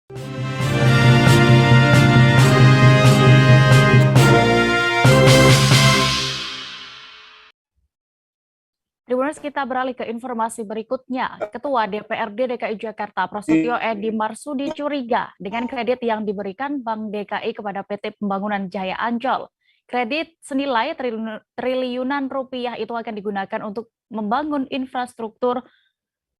Tribuners, kita beralih ke informasi berikutnya. Ketua DPRD DKI Jakarta Prasetyo Edy Marsudi curiga dengan kredit yang diberikan Bank DKI kepada PT Pembangunan Jaya Ancol. Kredit senilai triliunan rupiah itu akan digunakan untuk membangun infrastruktur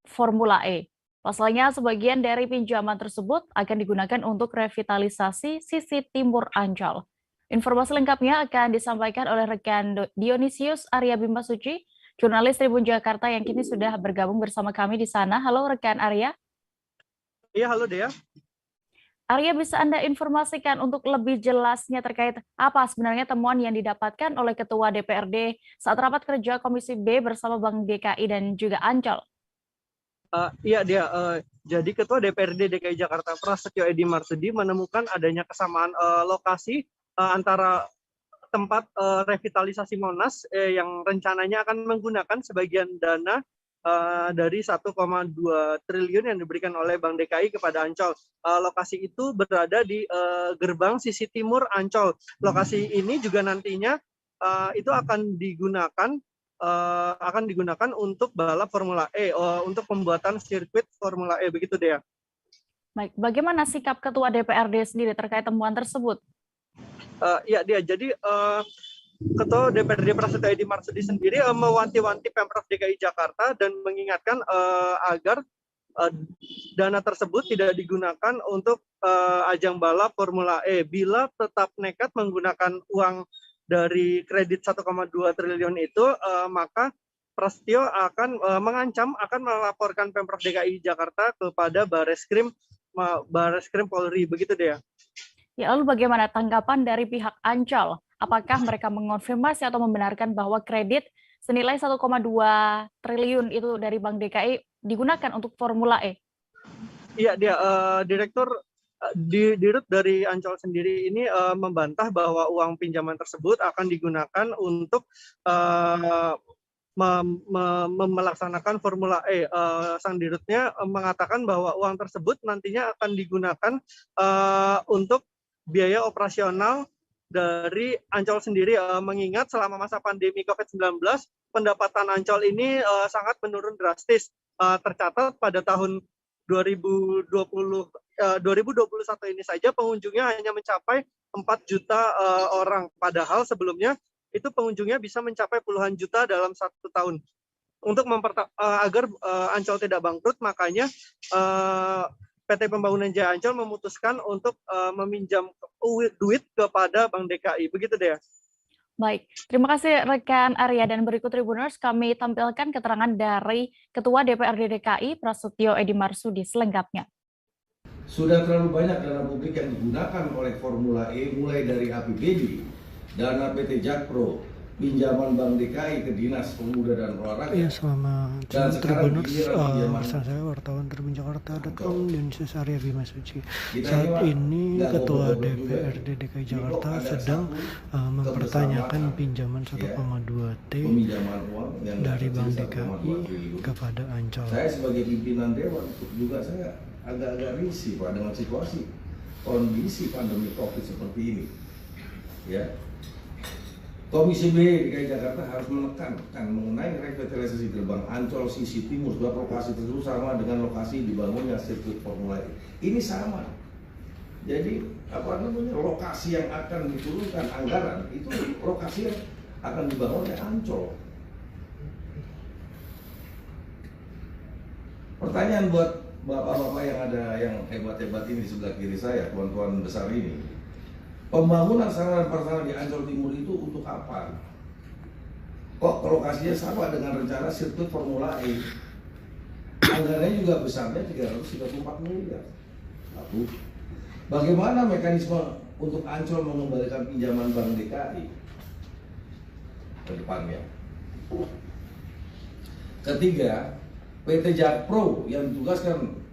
Formula E. Pasalnya, sebagian dari pinjaman tersebut akan digunakan untuk revitalisasi sisi timur Ancol. Informasi lengkapnya akan disampaikan oleh rekan Dionysius Arya Bimasuci, jurnalis Tribun Jakarta yang kini sudah bergabung bersama kami di sana. Halo rekan Arya. Iya, halo Dea. Arya, bisa Anda informasikan untuk lebih jelasnya terkait apa sebenarnya temuan yang didapatkan oleh Ketua DPRD saat rapat kerja Komisi B bersama Bank DKI dan juga Ancol? Iya Dea, jadi Ketua DPRD DKI Jakarta Prasetyo Edy Marsudi menemukan adanya kesamaan lokasi antara tempat revitalisasi Monas yang rencananya akan menggunakan sebagian dana dari 1,2 triliun yang diberikan oleh Bank DKI kepada Ancol. Lokasi itu berada di gerbang sisi timur Ancol. Lokasi ini juga nantinya itu akan digunakan untuk balap Formula E, untuk pembuatan sirkuit Formula E, begitu Dea. Baik, bagaimana sikap Ketua DPRD sendiri terkait temuan tersebut? Ya Dea, jadi Ketua DPRD Prasetyo Edy Marsudi sendiri mewanti-wanti Pemprov DKI Jakarta dan mengingatkan agar dana tersebut tidak digunakan untuk ajang balap Formula E. Bila tetap nekat menggunakan uang dari kredit 1,2 triliun itu, maka Prasetyo akan mengancam akan melaporkan Pemprov DKI Jakarta kepada Barreskrim Polri, begitu Dea. Ya, lalu bagaimana tanggapan dari pihak Ancol? Apakah mereka mengonfirmasi atau membenarkan bahwa kredit senilai 1,2 triliun itu dari Bank DKI digunakan untuk Formula E? Iya, dia Dirut dari Ancol sendiri ini membantah bahwa uang pinjaman tersebut akan digunakan untuk melaksanakan Formula E. Sang dirutnya mengatakan bahwa uang tersebut nantinya akan digunakan untuk biaya operasional dari Ancol sendiri, mengingat selama masa pandemi COVID-19 pendapatan Ancol ini sangat menurun drastis. Tercatat pada tahun 2021 ini saja pengunjungnya hanya mencapai 4 juta orang, padahal sebelumnya itu pengunjungnya bisa mencapai puluhan juta dalam 1 tahun. Untuk agar Ancol tidak bangkrut, makanya PT Pembangunan Jaya Ancol memutuskan untuk meminjam duit kepada Bank DKI. Begitu deh. Baik, terima kasih rekan Arya, dan berikut Tribuners kami tampilkan keterangan dari Ketua DPRD DKI Prasetyo Edy Marsudi selengkapnya. Sudah terlalu banyak dana publik yang digunakan oleh Formula E, mulai dari APBD, dana PT Jakpro, pinjaman Bank DKI ke Dinas Pemuda dan Olahraga. Ya, selamat siang Tribuners, bersama saya wartawan Tribun Jakarta.com dan Arya Bimasuci. Saat ini Ketua DPRD DKI Jakarta sedang mempertanyakan pinjaman 1,2 T dari Bank DKI kepada Ancol. Saya sebagai pimpinan Dewan juga saya agak-agak risih Pak dengan situasi kondisi pandemi COVID seperti ini. Ya. Komisi B DKI Jakarta harus menekankan mengenai revitalisasi gerbang Ancol sisi timur, sebab lokasi tersebut sama dengan lokasi dibangunnya sirkuit Formula E. Ini sama. Jadi lokasi yang akan diturunkan anggaran itu lokasi yang akan dibangunnya Ancol. Pertanyaan buat bapak-bapak yang hebat-hebat ini di sebelah kiri saya, tuan-tuan besar ini. Pembangunan sarana dan prasarana di Ancol Timur itu untuk apa? Kok lokasinya sama dengan rencana sirkuit Formula E? Anggarannya juga besarnya 334 miliar. Lalu, bagaimana mekanisme untuk Ancol mengembalikan pinjaman Bank DKI ke depannya? Ketiga, PT Jakpro yang ditugaskan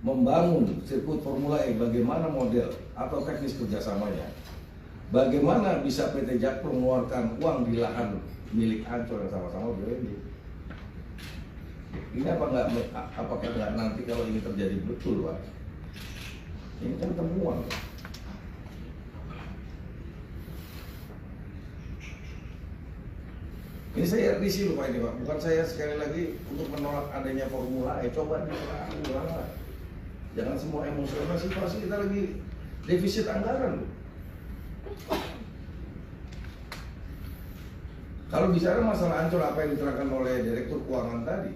membangun sirkuit Formula E, bagaimana model atau teknis kerjasamanya? Bagaimana bisa PT Jakpro mengeluarkan uang di lahan milik Ancol yang sama-sama BUMD? Ini apakah nggak nanti kalau ini terjadi betul, Pak? Ini kan temuan. Ini saya risih lupa ini Pak, bukan saya sekali lagi untuk menolak adanya Formula E, coba diulang lah. Jangan semua emosional, situasi kita lagi defisit anggaran. Kalau bicara masalah Ancol apa yang diterangkan oleh Direktur Keuangan tadi,